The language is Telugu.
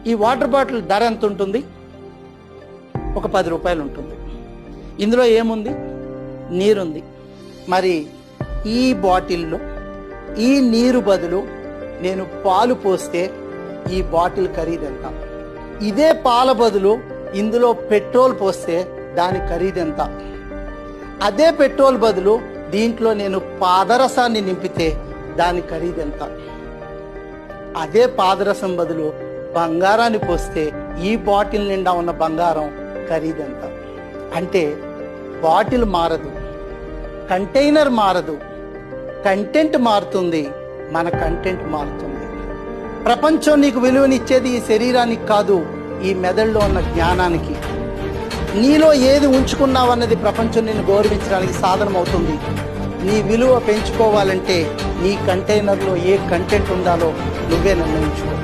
ఈ వాటర్ బాటిల్ ధర ఎంత ఉంటుంది? ఒక 10 రూపాయలు ఉంటుంది. ఇందులో ఏముంది? నీరుంది. మరి ఈ బాటిల్లో ఈ నీరు బదులు నేను పాలు పోస్తే ఈ బాటిల్ ఖరీదెంత? ఇదే పాల బదులు ఇందులో పెట్రోల్ పోస్తే దాని ఖరీదెంత? అదే పెట్రోల్ బదులు దీంట్లో నేను పాదరసాన్ని నింపితే దాని ఖరీదెంత? అదే పాదరసం బదులు బంగారాన్ని పోస్తే ఈ బాటిల్ నిండా ఉన్న బంగారం ఖరీదెంత? అంటే బాటిల్ మారదు, కంటైనర్ మారదు, కంటెంట్ మారుతుంది, మన కంటెంట్ మారుతుంది. ప్రపంచం నీకు విలువనిచ్చేది ఈ శరీరానికి కాదు, ఈ మెదడులో ఉన్న జ్ఞానానికి. నీలో ఏది ఉంచుకున్నావన్నది ప్రపంచం నిన్ను గౌరవించడానికి సాధనం అవుతుంది. నీ విలువ పెంచుకోవాలంటే నీ కంటైనర్లో ఏ కంటెంట్ ఉండాలో నువ్వే నిర్ణయించుకో.